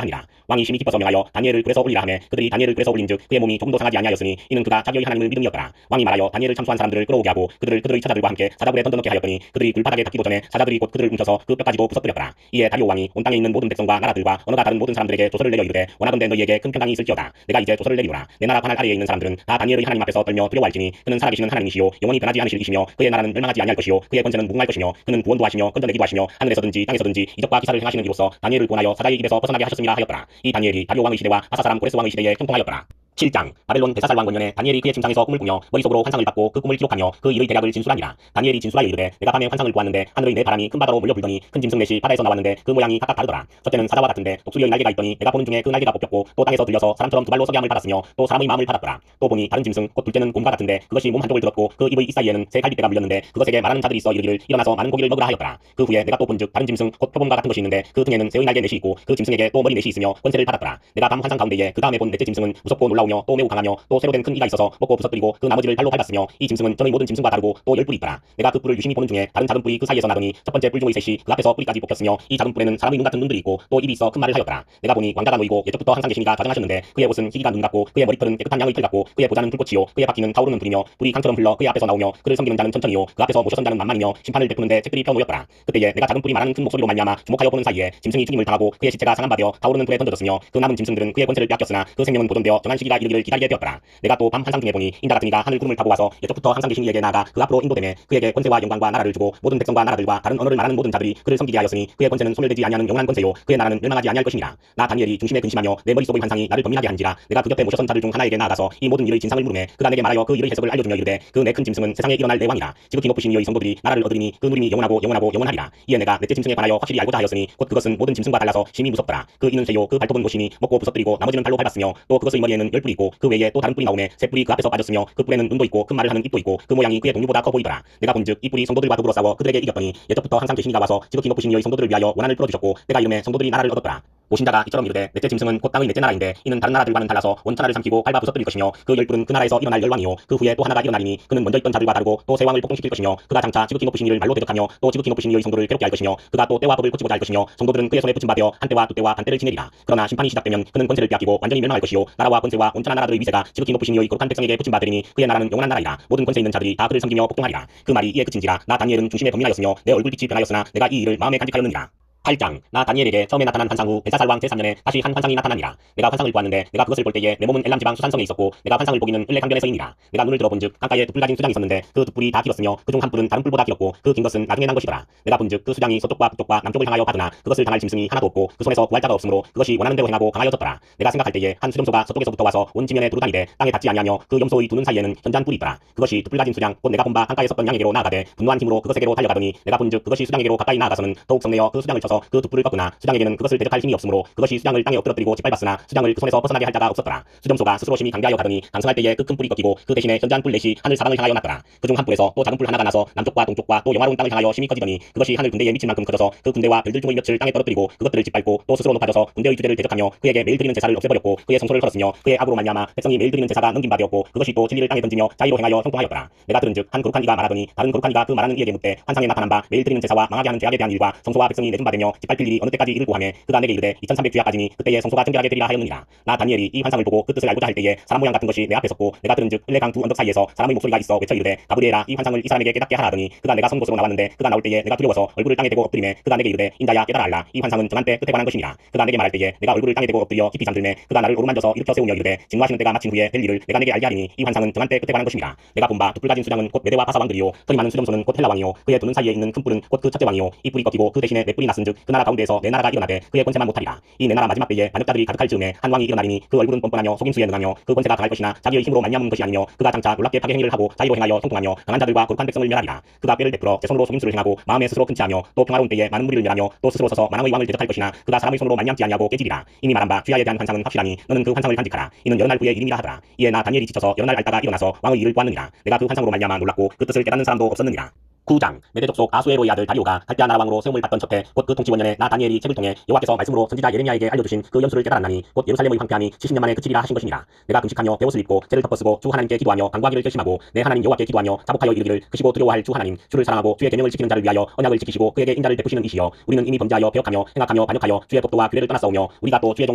하니라. 왕이 심히 기뻐서 명하여 다니엘을 굴에서 올리라 하며 그들이 다니엘을 굴에서 올린즉 그의 몸이 조금도 상하지 아니하였으니 이는 그가 자기의 하나님을 믿음이었더라. 왕이 말하여 다니엘을 참수한 사람들을 끌어오게 하고 그들의 처자들과 함께 사자굴에 던져넣게 하였더니 그들이 굴바닥에 닿기도 전에 사자들이 곧 그들을 훔쳐서 그 뼈까지도 부서뜨렸더라. 이에 다리오 왕이 온 땅에 있는 모든 백성과 나라들과 언어가 다른 모든 사람들에게 조서를 내려 이르되 원하건대 너희에게 큰 평강이 있을지어다. 내가 이제 조서를 내리노라. 내 나라 관할 아래에 있는 사람들은 다 다니엘의 하나님 앞에서 떨며 두려워할지니 그는 살아계시는 하나님이시요 영원히 변하지 않으실 이시며 그의 나라는 멸망하지 아니할 것이요 그의 권세는 무궁할 것이며 그는 구원도 하시며 건져내기도 하시며 하늘에서든지 땅에서든지 이적과 기사를 행하시는 이로써 다니엘을 구원하여 사자의 입에서 벗어나게 하셨습니다 하였더라. 이 다니엘이 다리오 왕의 시대와 아사 사람 고레스 왕의 시대에 형통하였더라. 7장 바벨론 베사살 왕 원년에 다니엘이 그의 침상에서 꿈을 꾸며 머릿속으로 환상을 받고 그 꿈을 기록하며 그 일의 대략을 진술하니라. 다니엘이 진술하여 이르되 내가 밤에 환상을 보았는데 하늘의 네 바람이 큰 바다로 몰려 불더니 큰 짐승 넷이 바다에서 나왔는데 그 모양이 각각 다르더라. 첫째는 사자와 같은데 독수리의 날개가 있더니 내가 보는 중에 그 날개가 뽑혔고 또 땅에서 들려서 사람처럼 두 발로 서게 함을 받았으며 또 사람의 마음을 받았더라. 또 보니 다른 짐승 곧 둘째는 곰과 같은데 그것이 몸 한쪽을 들었고 그 입의 이사이에는 새 갈빗대가 물렸는데 그것에게 말하는 자들이 있어 이르기를 일어나서 많은 고기를 먹으라 하였더라. 그 후에 내가 또 본즉 다른 짐승 곧 표범과 같은 것이 있는데 그 등에는 새의 날개 넷이 있고 그 짐승에게 또 머리 넷이 있으며 권세를 받았더라. 내가 밤 환상 가운데에 그 다음에 본 넷째 짐승은 무섭고 놀라우며 또 매우 강하며 또 새로 된 큰 이가 있어서 먹고 부서뜨리고 그 나머지를 발로 밟았으며 이 짐승은 전의 모든 짐승과 다르고 또 10뿔이 있더라. 내가 그 뿔을 유심히 보는 중에 다른 작은 뿔이 그 사이에서 나더니 첫 번째 뿔 중의 셋이 그 앞에서 뿌리까지 뽑혔으며 이 작은 뿔에는 사람의 눈 같은 눈들이 있고 또 입이 있어 큰 말을 하였더라. 내가 보니 왕자가 놓이고 예적부터 항상 계시니가 가정하셨는데 그의 옷은 희귀가 눈 같고 그의 머리털은 깨끗한 양의 털 같고 그의 보좌는 불꽃이요 그의 바퀴는 타오르는 불이며 불이 강처럼 흘러 그의 앞에서 나오며 그를 섬기는 자는 천천히요 그 앞에서 모셔선 자는 만만이며 심판을 베푸는데 책들이 펴놓였더라. 그때에 내가 작은 뿔이 말하는 큰 목소리로 말미암아 주목하여 보는 사이에 짐승이 죽임을 당하고 그의 시체가 상한 바 되어 타오르는 불에 던져졌으며 그 남은 짐승들은 그의 권세를 빼앗겼으나 그 생명은 보존되어 정한 시기가 이르기를 기다리게 되었더라. 내가 또 밤 환상 중에 보니 인자 같은 이가 하늘 구름을 타고 와서 예적부터 항상 계신 이에게 나아가 그 앞으로 인도되매 그에게 권세와 영광과 나라를 주고 모든 백성과 나라들과 다른 언어를 말하는 모든 자들이 그를 섬기게 하였으니 그의 권세는 소멸되지 아니하는 영원한 권세요 그의 나라는 멸망하지 아니할 것이니라. 나 다니엘이 중심에 근심하며 내 머릿속의 환상이 나를 번민하게 한지라. 내가 그 곁에 모셔선 자들 중 하나에게 나아가서 이 모든 일의 진상을 물으매 그가 내게 말하여 그 일의 해석을 알려주며 이르되 그 내 큰 짐승은 세상에 일어날 내 왕이라. 지극히 높으신 이의 성도들이 나라를 얻으리니 그 누림이 영원하고 영원하리라. 이에 내가 넷째 짐승에 관하여 확실히 알고자 하였으니 곧 그것은 모든 짐승과 달라서 심히 무섭더라. 그 이는 쇠요 그 발톱은 고시니 먹고 부서뜨리고 나머지는 발로 밟았으며 또 그것의 머리에는 10뿔이 있고 그 외에 또 다른 뿔이 나오매 새 뿔이 그 앞에서 빠졌으며 그 뿔에는 눈도 있고 큰 말을 하는 입도 있고 그 모양이 그의 동류보다 커 보이더라. 내가 본즉 이 뿔이 성도들과 더불어 싸워 그들에게 이겼더니 예적부터 항상 계신 이가 와서 지극히 높으신 이의 성도들을 위하여 원한을 풀어주셨고 때가 이름에 성도들이 나라를 얻었더라. 오신자가 이처럼 이르되 넷째 짐승은 곧 땅의 넷째 나라인데 이는 다른 나라들과는 달라서 원천하를 삼키고 밟아 부서뜨릴 것이며 그 열뿔은 그 나라에서 일어날 열왕이요 그 후에 또 하나가 일어나리니 그는 먼저 있던 자들과 다르고 또 새 왕을 복종시킬 것이며 그가 장차 지극히 높으신 이를 말로 대적하며 또 지극히 높으신 이의 성도를 괴롭게 할 것이며 그가 또 때와 법을 고치고자 할 것이며 성도들은 그의 손에 붙임받아 한 때와 두 때와 반 때를 지내리라. 그러나 심판이 시작되면 그는 권세를 빼앗기고 완전히 멸망할 것이요 나라와 권세와 온전한 나라들의 위세가 지극히 높으신 이의 거룩한 백성에게 붙임받으리니 그의 나라는 영원한 나라이라. 모든 권세 있는 자들이 다 그를 섬기며 복종하리라. 그 말이 이에 그친지라. 나 다니엘은 중심에 번민하였으며 내 얼굴빛이 변하였으나 내가 이 일을 마음에 간직하였느니라. 8장 나 다니엘에게 처음에 나타난 환상 후 벨사살 왕 제3년에 다시 한 환상이 나타나니라. 내가 환상을 보았는데 내가 그것을 볼 때에 내 몸은 엘람 지방 수산성에 있었고 내가 환상을 보기는 을레 강변에서이니라. 내가 눈을 들어본즉 강가에 두 뿔 가진 수장이 있었는데 그 두 뿔이 다 길었으며 그중 한 뿔은 다른 뿔보다 길었고 그 긴 것은 나중에 난 것이더라. 내가 본즉 그 수장이 서쪽과 북쪽과 남쪽을 향하여 가더나 그것을 당할 짐승이 하나도 없고 그 손에서 구할 자가 없으므로 그것이 원하는 대로 행하고 강하여졌더라. 내가 생각할 때에 한 수렴소가 서쪽에서부터 와서 온 지면에 두루다니되 땅에 닿지 아니하며 그 염소의 두 눈 사이에는 현잔 뿔이 있더라. 그것이 두 뿔 가진 수장 곧 내가 본 바 강가에 섰던 양에게로 나아가되 분노한 힘으로 그것에게로 달려가더니 내가 본즉 그것이 수장에게로 가까이 나아가서는 더욱 성내어 그 수장을 쳐서 그 두 뿔을 꺾으나 수장에게는 그것을 대적할 힘이 없으므로 그것이 수장을 땅에 엎드러뜨리고 짓밟았으나 수장을 그 손에서 벗어나게 할 자가 없었더라. 수렴소가 스스로 심히 강대하여 가더니 강성할 때에 그 큰 뿔이 꺾이고 그 대신에 현저한 뿔 넷이 하늘 사방을 향하여 났더라. 그중 한 뿔에서 또 작은 뿔 하나가 나서 남쪽과 동쪽과 또 영화로운 땅을 향하여 심히 커지더니 그것이 하늘 군대에 미칠 만큼 커져서 그 군대와 별들 중의 몇을 땅에 떨어뜨리고 그것들을 짓밟고 또 스스로 높아져서 군대의 주제를 대적하며 그에게 매일 드리는 제사를 없애버렸고 그의 성소를 걸었으며 그의 악으로 말미암아 백성이 매일 드리는 제사가 넘긴 바 되었고 그것이 또 진리를 땅에 던지며 자의로 행하여 형통하였더라. 내가 들은즉 한 거룩한 이가 말하더니 다른 거룩한 이가 그 말하는 이에게 묻되 환상에 나타난 바 매일 드리는 제사와 망하게 하는 죄악에 대한 일과 성소와 백성이 내준 바 되며 하며 짓밟힐 일이 어느 때까지 이를고 하며 그가 내게 이르되 2300주야까지니 그때에 성소가 정결하게 되리라 하였느니라. 나 다니엘이 이 환상을 보고 그 뜻을 알고자 할 때에 사람 모양 같은 것이 내 앞에 섰고 내가 들은즉 을레강 두 언덕 사이에서 사람의 목소리가 있어 외쳐 이르되 가브리엘아 이 환상을 이 사람에게 깨닫게 하라 하더니 그가 내가 선 곳으로 나왔는데 그가 나올 때에 내가 두려워서 얼굴을 땅에 대고 엎드리매 그가 내게 이르되 인자야 깨달아 알라 이 환상은 정한 때 끝에 관한 것이니라. 그가 내게 말할 때에 내가 얼굴을 땅에 대고 엎드려 깊이 잠들매 그가 나를 오르만져서 일으켜 세우며 이르되 진노하시는 때가 마친 후에 될 일을 내가 내게 알게 하리니 이 환상은 정한 때 끝에 관한 것이니라. 내가 본바 두 뿔 가진 수장은 곧 메대와 바사 왕들이요 털이 많은 수렴소는 곧 헬라 왕이요 그의 두 눈 사이에 있는 큰 뿔은 곧 그 첫째 왕이요 이 뿔이 꺾이고 그 대신에 네 뿔이 났은즉 그 나라 가운데에서 내 나라가 일어나되 그의 권세만 못하리라. 이 내 나라 마지막 때에 반역자들이 가득할 즈음에 한 왕이 일어나리니 그 얼굴은 뻔뻔하며 속임수에 능하며 그 권세가 강할 것이나 자기의 힘으로 말미암은 것이 아니며 그가 장차 놀랍게 파괴 행위를 하고 자의로 행하여 형통하며 강한 자들과 거룩한 백성을 멸하리라. 그가 꾀를 베풀어 제 손으로 속임수를 행하고 마음에 스스로 근치하며 또 평화로운 때에 많은 무리를 멸하며 또 스스로 서서 만왕의 왕을 대적할 것이나 그가 사람의 손으로 말미암지 아니하고 깨지리라. 이미 말한 바 주야에 대한 환상은 확실하니 너는 그 환상을 간직하라. 이는 여러 날 후에 이름이라 하더라. 이에 나 다니엘이 지쳐서 여러 날 앓다가 일어나서 왕의 일을 보았느니라. 내가 그 환상으로 말미암아 놀랐고 그 뜻을 깨닫는 사람도 없었느니라. 9장 메대 족속 아수에로의 아들 다리오가 갈대아 나라 왕으로 세움을 받던 첫해 곧 그 통치원년에 나 다니엘이 책을 통해 여호와께서 말씀으로 선지자 예레미야에게 알려주신 그 연수를 깨달았나니 곧 예루살렘의 황폐함이 70년 만에 그치리라 하신 것이니라. 내가 금식하며 베옷을 입고 죄를 덮어쓰고 주 하나님께 기도하며 간구하기를 결심하고 내 하나님 여호와께 기도하며 자복하여 이르기를 크시고 두려워할 주 하나님 주를 사랑하고 주의 계명을 지키는 자를 위하여 언약을 지키시고 그에게 인자를 베푸시는 이시여 우리는 이미 범죄하여 배역하며 행악하며 반역하여 주의 법도와 규례를 떠났사오며 우리가 또 주의 종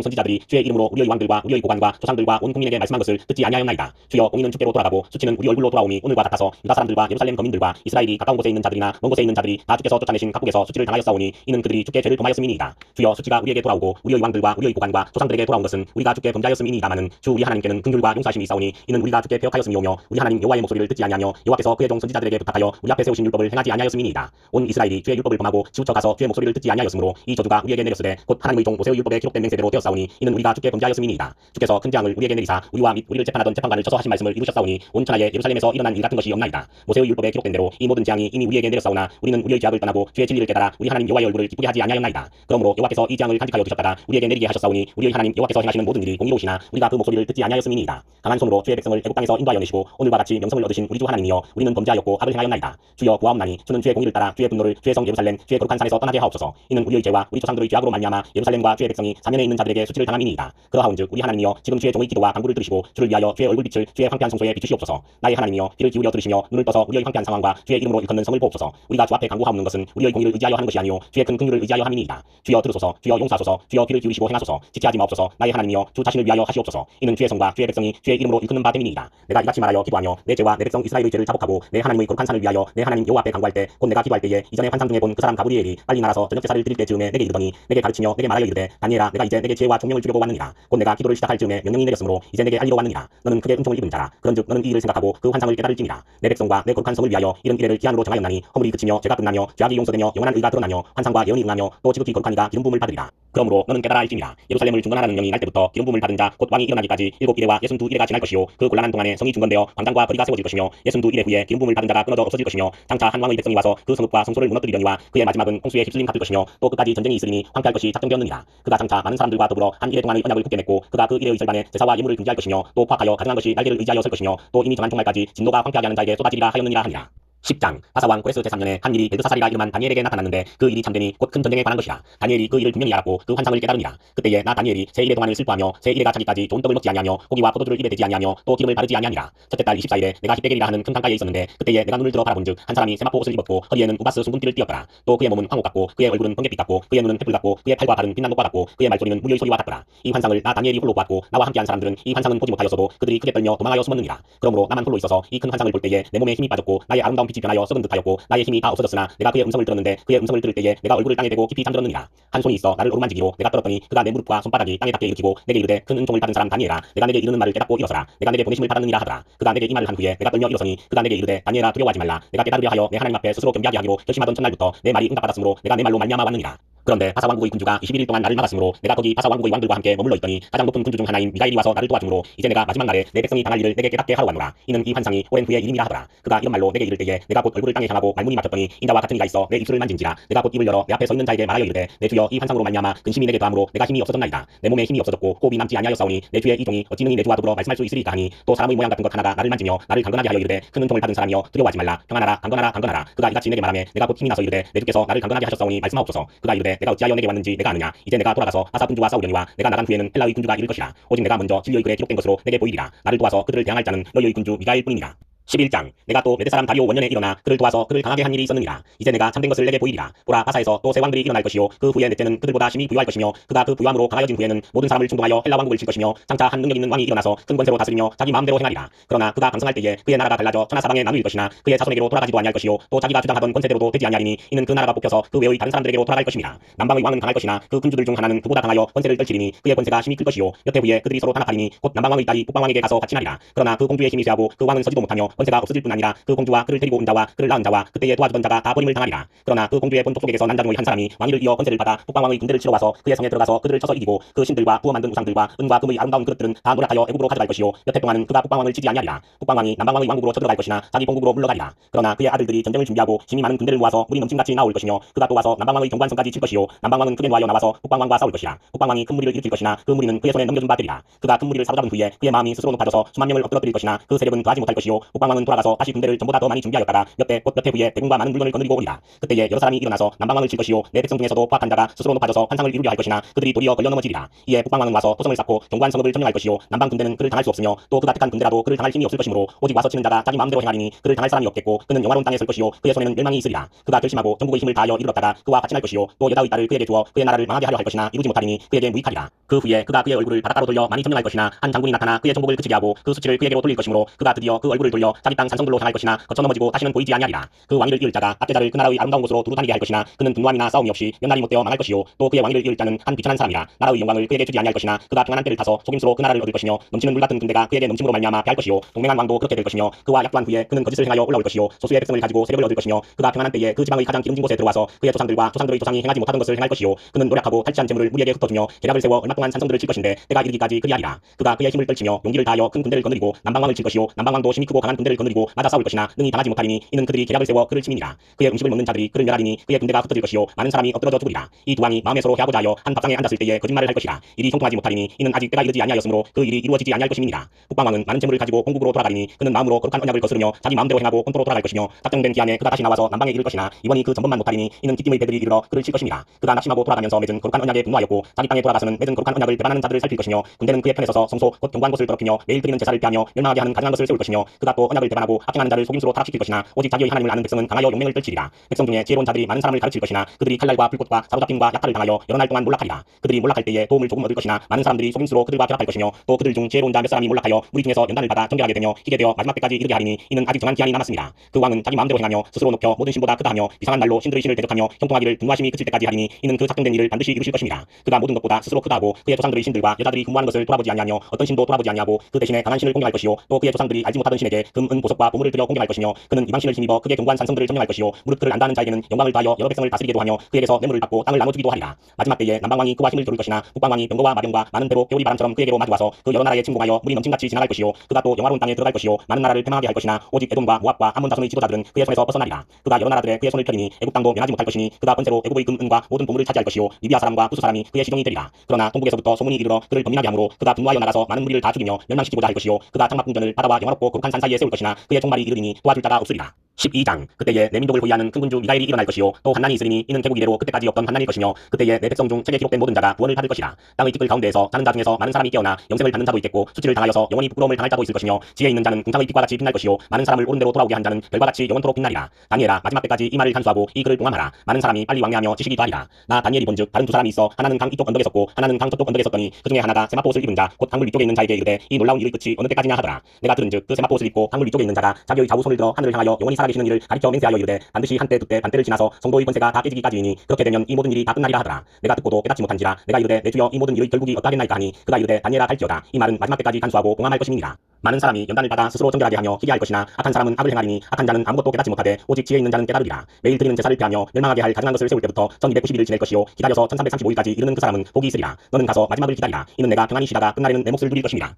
선지자들이 주의 이름으로 우리의 왕들과 우리의 고관과 조상들과 온 국민에게 말씀한 것을 듣지 아니하였나이다. 주여 공의는 주께로 돌아가고 수치는 우리 얼굴로 돌아오니 오늘과 같아서 유다 사람들과 예루살렘 거민들과 이스라엘이 가까운 곳에 있는 자들이나 먼 곳에 있는 자들이 다 주께서 쫓아내신 각국에서 수치를 당하였사오니 이는 그들이 주께 죄를 범하였음이니이다. 주여 수치가 우리에게 돌아오고 우리의 왕들과 우리의 고관과 조상들에게 돌아온 것은 우리가 주께 범죄하였음이니이다마는 주 우리 하나님께는 긍휼과 용서하심이 있사오니 이는 우리가 주께 배역하였음이오며 우리 하나님 여호와의 목소리를 듣지 아니하며 여호와께서 그의 종 선지자들에게 부탁하여 우리 앞에 세우신 율법을 행하지 아니하였음이니이다. 온 이스라엘이 주의 율법을 범하고 치우쳐 가서 주의 목소리를 듣지 아니하였으므로 이 저주가 우리에게 내렸으되 곧 하나님의 종 모세의 율법에 기록된 맹세대로 되었사오니 이는 우리가 주께 범죄하였음이니이다. 주께서 큰 재앙을 우리에게 내리사 우리와 및 우리를 재판하던 재판관을 쳐서 하신 말씀을 이루셨사오니 온 천하에 예루살렘에서 일어난 일 같은 것이 없나이다. 모세의 율법에 기록된 대로 이 모든 재앙이 이미 우리에게 내렸사오나 우리는 우리의 죄악을 떠나고 주의 진리를 깨달아 우리 하나님 여호와의 얼굴을 기쁘게 하지 아니하였나이다. 그러므로 여호와께서 이 재앙을 간직하여 두셨다가 우리에게 내리게 하셨사오니 우리의 하나님 여호와께서 행하시는 모든 일이 공의로우시나 우리가 그 목소리를 듣지 아니하였음이니이다. 강한 손으로 주의 백성을 애국 땅에서 인도하여 내시고 오늘과 같이 명성을 얻으신 우리 주 하나님이여 우리는 범죄하였고 악을 행하였나이다. 주여 구하옵나니 주는 주의 공의를 따라 주의 분노를 주의 성 예루살렘 주의 거룩한 산에서 떠나게 하옵소서. 이는 우리의 죄와 우리 조상들의 죄악으로 말미암아 예루살렘과 주의 백성이 사면에 있는 자들에게 수치를 당함이니이다. 그러하온즉 우리 하나님이여 지금 주의 종의 기도와 간구를 들으시고 주를 위하여 주의 얼굴빛을 주의 황폐한 성소에 비추시옵소서. 나의 하나님이여 귀를 기울여 들으시며 눈을 떠서 우리의 황폐한 상황과 주의 이름으로 일컫는 성을 보옵소서. 우리가 주 앞에 간구하옵는 것은 우리의 공의를 의지하여 하는 것이 아니요 주의 큰 긍휼을 의지하여 함이니이다. 주여 들으소서. 주여 용서하소서. 주여 귀를 기울이시고 행하소서. 지체하지 마옵소서. 나의 하나님이여 주 자신을 위하여 하시옵소서. 이는 주의 성과 주의 백성이 주의 이름으로 일컫는 바 됨이니이다. 내가 이같이 말하여 기도하며 내 죄와 내 백성 이스라엘의 죄를 자복하고 내 하나님의 거룩한 산을 위하여 내 하나님 여호와 앞에 간구할 때 곧 내가 기도할 때에 이전에 환상 중에 본 그 사람 가브리엘이 빨리 날아서 저녁 제사를 드릴 때쯤에 내게 이르더니 내게 가르치며 내게 말하여 이르되 다니엘아 내가 이제 내게 지혜와 총명을 주려고 왔느니라. 곧 내가 기도를 시작할 즈음에 명령이 내렸으므로 이제 내게 알리러 왔느니라. 너는 크게 은총을 입은 자라. 그런즉 너는 이 일을 생각하고 그 환상을 깨달을지니라. 내 백성과 내 거룩한 성을 위하여 이른 이래를 기한으로 정하였나니 허물이 그치며 죄가 끝나며 죄악이 용서되며 영원한 의가 드러나며 환상과 예언이 응하며 또 지극히 거룩한 이가 기름 부음을 받으리라. 그러므로 너는 깨달아 알지니라. 예루살렘을 중건하라는 명이 날 때부터 기름 부음을 받은 자 곧 왕이 일어나기까지 7이레와 62이레가 지날 것이요 그 곤란한 동안에 성이 중건되어 광장과 거리가 세워질 것이며 62이레 후에 기름 부음을 받은 자가 끊어져 없어질 것이며 장차 한 왕의 백성이 와서 그 성읍과 성소를 무너뜨리려니와 그의 마지막은 홍수에 휩쓸림 갚을 것이며 또 끝까지 전쟁이 있으리니 황폐할 것이 작정되었느니라. 그가 장차 많은 사람들과 더불어 한 이레 동안의 언약을 굳게 맺고 그가 그 이레의 절반에 제사와 예물을 금지할 것이며 또 파악하여 가증한 것이 날개를 의지하여 설 것이며 또 이미 정한 종말까지 진노가 황폐하게 하는 자에게 쏟아지리라 하였느니라 하니라. 10장 바사왕 고레스 제3년에 한 일이 벨드사살이라 이름한 다니엘에게 나타났는데 그 일이 참되니 곧 큰 전쟁에 관한 것이라. 다니엘이 그 일을 분명히 알았고 그 환상을 깨달으니라. 그때에 나 다니엘이 새 일의 동안을 슬퍼하며 새 일에가 차기까지 좋은 떡을 먹지 아니하며 고기와 포도주를 입에 대지 아니하며 또 기름을 바르지 아니하니라. 첫째 달 24일에 내가 히베겔이라 하는 큰 강가에 있었는데 그때에 내가 눈을 들어 바라본즉 한 사람이 세마포 옷을 입었고 허리에는 우바스 숭분띠를 띠었더라. 또 그의 몸은 황옥 같고 그의 얼굴은 번갯빛 같고 그의 눈은 횃불 같고 그의 팔과 발은 빛난 녹과 같고 그의 말소리는 무리의 소리와 같더라. 이 환상을 나 다니엘이 홀로 보았고 나와 함께한 사람들은 이 환상은 보지 못하였어도 그들이 크게 떨며 도망하여 숨었느니라. 그러므로 나만 홀로 있어서 이 큰 환상을 볼 때에 내 몸에 힘이 빠졌고 나의 아름다운 빛이 변하여 썩은 듯하였고 나의 힘이 다 없어졌으나 내가 그의 음성을 들었는데 그의 음성을 들을 때에 내가 얼굴을 땅에 대고 깊이 잠들었느니라. 한 손이 있어 나를 오르만지기로 내가 떨었더니 그가 내 무릎과 손바닥이 땅에 닿게 일으키고 내게 이르되 큰 은총을 받은 사람 다니엘아 내가 내게 이르는 말을 깨닫고 일어서라. 내가 내게 보내심을 받았느니라 하더라. 그가 내게 이 말을 한 후에 내가 떨며 일어서니 그가 내게 이르되 다니엘아 두려워하지 말라. 내가 깨달으려 하여 내 하나님 앞에 스스로 겸비하게 하기로 결심하던 첫날부터 내 말이 응답받았으므로 내가 내 말로 말미암아 왔느니라. 그런데 바사 왕국의 군주가 21일 동안 나를 막았으므로 내가 거기 바사 왕국의 왕들과 함께 머물러 있더니 가장 높은 군주 중 하나인 미가엘이 와서 나를 도와주므로 이제 내가 마지막 날에 내 백성이 당할 일을 내게 깨닫게 하러 왔노라. 이는 이 환상이 오랜 후에 이름이라 하더라. 그가 이런 말로 내게 이를 때에 내가 곧 얼굴을 땅에 향하고 말문이 막혔더니 인자와 같은 이가 있어 내 입술을 만진지라. 내가 곧 입을 열어 내 앞에 서 있는 자에게 말하여 이르되 내 주여 이 환상으로 말미암아 근심이 내게 더함으로 내가 힘이 없어졌나이다. 내 몸에 힘이 없어졌고 호흡이 남지 아니하였사오니 내 주의 이 종이 어찌 능히 내 주와 더불어 말씀할 수 있으리까 하니 또 사람의 모양 같은 것 하나가 나를 만지며 나를 강건하게 하여 이르되 큰 은총을 받은 사람이여 두려워하지 말라. 평안하라 강건하라 강건하라. 그가 이같이 내게 말하며 내가 곧 힘이 나서 이르되 내 주께서 나를 강건하게 하셨사오니 말씀하옵소서. 그가 이르되 내가 어찌하여 내게 왔는지 내가 아느냐. 이제 내가 돌아가서 바사 군주와 싸우려니와 내가 나간 후에는 헬라의 군주가 이를 것이라. 오직 내가 먼저 진리의 글에 기록된 것으로 내게 보이리라. 나를 도와서 그들을 대항할 자는 너희의 군주 미가엘 뿐이니라. 11장 내가 또 메대 사람 다리오 원년에 일어나 그를 도와서 그를 강하게 한 일이 있었느니라. 이제 내가 참된 것을 내게 보이리라. 보라 바사에서 또 새 왕들이 일어날 것이요 그 후에 넷째는 그들보다 심히 부유할 것이며 그가 그 부유함으로 강하여진 후에는 모든 사람을 충동하여 헬라 왕국을 칠 것이며 장차 한 능력 있는 왕이 일어나서 큰 권세로 다스리며 자기 마음대로 행하리라. 그러나 그가 강성할 때에 그의 나라가 갈라져 천하사방에 나누일 것이나 그의 자손에게로 돌아가지도 아니할 것이요 또 자기가 주장하던 권세대로도 되지 아니하리니 이는 그 나라가 뽑혀서 그 외의 다른 사람들에게로 돌아갈 것임이라. 남방의 왕은 강할 것이나 그 군주들 중 하나는 그보다 강하여 권세를 떨치리니 그의 권세가 심히 클 것이요 몇 해 후에 그들이 서로 단합하리니 곧 남방왕의 딸이 북방왕에게 가서 같이 나리라. 그러나 그 공주의 힘이 쇠하고 그 왕은 서지도 못하며 권세가 없어질 뿐 아니라 그 공주와 그를 데리고 온 자와 그를 낳은 자와 그때에 도와주던 자가 다 버림을 당하리라. 그러나 그 공주의 본토 속에서 난 자 중의 한 사람이 왕위를 이어 권세를 받아 북방왕의 군대를 치러 와서 그의 성에 들어가서 그들을 쳐서 이기고 그 신들과 부어 만든 우상들과 은과 금의 아름다운 그릇들은 다 노략하여 애국으로 가져갈 것이요 몇 해 동안은 그가 북방왕을 치지 아니하리라. 북방왕이 남방왕의 왕국으로 쳐들어갈 것이나 자기 본국으로 물러가리라. 그러나 그의 아들들이 전쟁을 준비하고 심히 많은 군대를 모아서 물이 넘침같이 나올 것이며 그가 또 와서 남방왕의 경관성까지 칠 것이요 남방왕은 크게 노하여 나와서 북방왕과 싸울 것이라. 북방왕이 큰 무리를 일으킬 것이나 그 무리는 그의 손에 넘겨준 바 되리라. 그가 큰 무리를 사로잡은 후에 그의 마음이 스스로 높아져서 수만 명을 엎드러뜨릴 것이나 그 세력은 더하지 못할 것이요 북방왕은 돌아가서 다시 군대를 전보다 더 많이 준비하였다가 몇 해 후에 대군과 많은 물건을 거느리고 오리라. 그때에 여러 사람이 일어나서 남방왕을 칠 것이요 내 백성 중에서도 포악한 자가 스스로 높아져서 환상을 이루려 할 것이나 그들이 도리어 걸려 넘어지리라. 이에 북방왕은 와서 토성을 쌓고 경관 성읍을 점령할 것이요 남방 군대는 그를 당할 수 없으며 또 그가 택한 군대라도 그를 당할 힘이 없을 것이므로 오직 와서 치는 자가 자기 마음대로 행하리니 그를 당할 사람이 없겠고 그는 영화로운 땅에 설 것이요 그의 손에는 멸망이 있으리라. 그가 결심하고 전국의 힘을 다하여 이르렀다가 그와 같이 날 것이요 또 여다의 딸을 그에게 주어 그의 나라를 망하게 하려 할 것이나 이루지 못하리니 그에게 무익하리라. 그 후에 그가 그의 얼굴을 바닷가로 돌려 많이 점령할 것이나 한 장군이 나타나 그의 정복을 그치게 하고 그 수치를 그에게로 돌릴 것이므로 그가 드디어 그 얼굴을 돌려 자기 땅 산성들로 향할 것이나 거쳐 넘어지고 다시는 보이지 아니하리라. 그 왕위를 이을 자가 압제자를 그 나라의 아름다운 곳으로 두루 다니게 할 것이나 그는 분노함이나 싸움이 없이 몇 날이 못되어 망할 것이요 또 그의 왕위를 이을 자는 한 비천한 사람이라. 나라의 영광을 그에게 주지 아니할 것이나 그가 평안한 때를 타서 속임수로 그 나라를 얻을 것이며 넘치는 물 같은 군대가 그에게 넘침으로 말미암아 패할 것이요 동맹한 왕도 그렇게 될 것이며 그와 약도한 후에 그는 거짓을 행하여 올라올 것이요 소수의 백성을 가지고 세력을 얻을 것이며 그가 평안한 때에 그 지방의 가장 기름진 곳에 들어와서 그의 조상들과 조상들의 조상이 행하지 못하던 것을 행할 것이요 그는 노력하고 탈취한 재물을 무리에게 흩어주며 계략을 세워 얼마 동안 산성들을 칠 것인데 때가 이르기까지 그리하리라. 그가 그의 힘을 떨치며 용기를 다하여 큰 군대를 거느리고 남방왕을 칠 것이요 남방왕도 심히 크고 강한 군대를 거느리고 맞아 싸울 것이나 능히 당하지 못하리니 이는 그들이 계략을 세워 그를 침이니라. 그의 음식을 먹는 자들이 그를 멸하리니 그의 군대가 흩어질 것이요 많은 사람이 엎드러져 죽으리라. 이 두 왕이 마음에 서로 해하고자 하여 한 밥상에 앉았을 때에 거짓말을 할 것이라. 일이 형통하지 못하리니 이는 아직 때가 이르지 아니하였으므로 그 일이 이루어지지 아니할 것임이니라. 북방왕은 많은 재물을 가지고 본국으로 돌아가리니 그는 마음으로 거룩한 언약을 거스르며 자기 마음대로 행하고 본토로 돌아갈 것이며 작정된 기한에 그가 다시 나와서 남방에 이를 것이나 이번이 그 전번만 못하리니 이는 기띔의 배들이 이르러 그를 칠 것임이라. 그가 낙심하고 돌아가면서 맺은 거룩한 언약에 분노하였고 자기 땅에 돌아가서는 맺은 거룩한 언약을 배반하는 자들을 살필 것이며 군대는 그의 편에 서서 성소 곧 경관 곳을 더럽히며 매일 드리는 제사를 피하며 멸망하게 하는 가증한 것을 세울 것이며 그가 또 언약을 배반하고 합행하는 자를 속임수로 타락시킬 것이나 오직 자기의 하나님을 아는 백성은 강하여 용맹을 떨치리라. 백성 중에 지혜로운 자들이 많은 사람을 가르칠 것이나 그들이 칼날과 불꽃과 사로잡힘과 약탈을 당하여 여러 날 동안 몰락하리라. 그들이 몰락할 때에 도움을 조금 얻을 것이나 많은 사람들이 속임수로 그들과 결합할 것이며 또 그들 중 지혜로운 자 몇 사람이 몰락하여 무리 중에서 연단을 받아 정결하게 되며 희게 되어 마지막 때까지 이르게 하리니 이는 아직 정한 기한이 남았습니다. 그 왕은 자기 마음대로 행하며 스스로 높여 모든 신보다 크다하며 이상한 날로 신들의 신을 대적하며 형통하기를 분노하심이 그칠 때까지 하리니 이는 그 작정된 일을 반드시 이루실 것입니다. 그가 모든 것보다 스스로 크다하고 그의 조상들의 신들과 여자들이 근무하는 것을 돌아보지 아니하며 어떤 신도 돌아보지 아니하고 그 대신에 강한 신을 공경할 것이요 또 그의 조상들이 알지 못하던 신에게 금, 은, 보석과 보물을 들여 공경할 것이며 그는 이방 신을 힘입어 크게 견고한 산성들을 점령할 것이요 무릇 그를 안다는 자에게는 영광을 다하여 여러 백성을 다스리게도 하며 그에게서 뇌물을 받고 땅을 나눠주기도 하리라. 마지막 때에 남방왕이 그와 힘을 겨룰 것이나 북방왕이 병거와 마병과 많은 배로 겨울이 바람처럼 그에게로 마주와서 그 여러 나라에 침공하여 물이 넘침같이 지나갈 것이요 그가 또 영화로운 땅에 들어갈 것이요 많은 나라를 패망하게 할 것이나 오직 에돔과 모압과 암몬 자손의 지도자들은 그의 손에서 벗어나리라. 그가 여러 나라들의 그의 손을 펴리니 애국 땅도 면하지 못할 것이니 그가 번세로 애국의 금, 은과 모든 보물을 차지할 것이요 리비아 사람과 부수 사람이 그의 시종이 되리라. 그러나 동북에서부터 소문이 이르러 그를 범민하게 하므로 그가 분노하여 나가서 많은 무리를 다 죽이며 멸망시키고자 할 것이요 그가 장막궁전을 바다와 영화롭고 거룩한 산 사이에 세울 것이나 그의 종말이 이르리니 도와줄 자가 없으리라. 12장 그때에 내 민족을 호위하는 큰 군주 미가엘이 일어날 것이요 또 환난이 있으리니 이는 개국 이래로 그때까지 없던 환난일 것이며 그때에 내 백성 중 책에 기록된 모든 자가 구원을 받을 것이라. 땅의 티끌 가운데에서 자는 자 중에서 많은 사람이 깨어나 영생을 받는 자도 있겠고 수치를 당하여서 영원히 부끄러움을 당할 자도 있을 것이며 지혜 있는 자는 궁상의 빛과 같이 빛날 것이요 많은 사람을 옳은 대로 돌아오게 한 자는 별과 같이 영원토록 빛나리라. 다니엘아 마지막 때까지 이 말을 간수하고 이 글을 동함하라. 많은 사람이 빨리 왕래하며 지식이 더하리라. 나 다니엘이 본즉 다른 두 사람이 있어 하나는 강 이쪽 언덕에 섰고 하나는 강 저쪽 언덕에 섰더니 그 중에 하나가 세마포 옷을 입은 자 곧 강물 위쪽에 있는 자에게 이르되 이 놀라운 일의 끝이 어느 때까지냐 하더라. 내가 들은즉 그 세마포 옷을 입고 강물 위쪽에 있는 자가 자기의 좌우 손을 들어 하늘을 향하여 영원히 살아계시는 이를 가리켜 맹세하여 이르되 반드시 한때 두때 반때를 지나서 성도의 권세가 다 깨지기까지이니 그렇게 되면 이 모든 일이 다 끝나리라 하더라. 내가 듣고도 깨닫지 못한지라 내가 이르되 내 주여 이 모든 일의 결국이 어떠하겠나이까 하니 그가 이르되 다니엘아 갈지어다. 이 말은 마지막 때까지 간수하고 공함할 것임이니라. 많은 사람이 연단을 받아 스스로 정결하게 하며 희게 할 것이나 악한 사람은 악을 행하리니 악한 자는 아무것도 깨닫지 못하되 오직 지혜 있는 자는 깨달으리라. 매일 드리는 제사를 피하며 멸망하게 할 가증한 것을 세울 때부터 1290일을 지낼 것이요 기다려서 1335일까지 이르는 그 사람은 복이 있으리라. 너는 가서 마지막을 기다리라. 이는 내가 평안히 쉬다가 끝날에는 내 몫을 누릴 것임이라.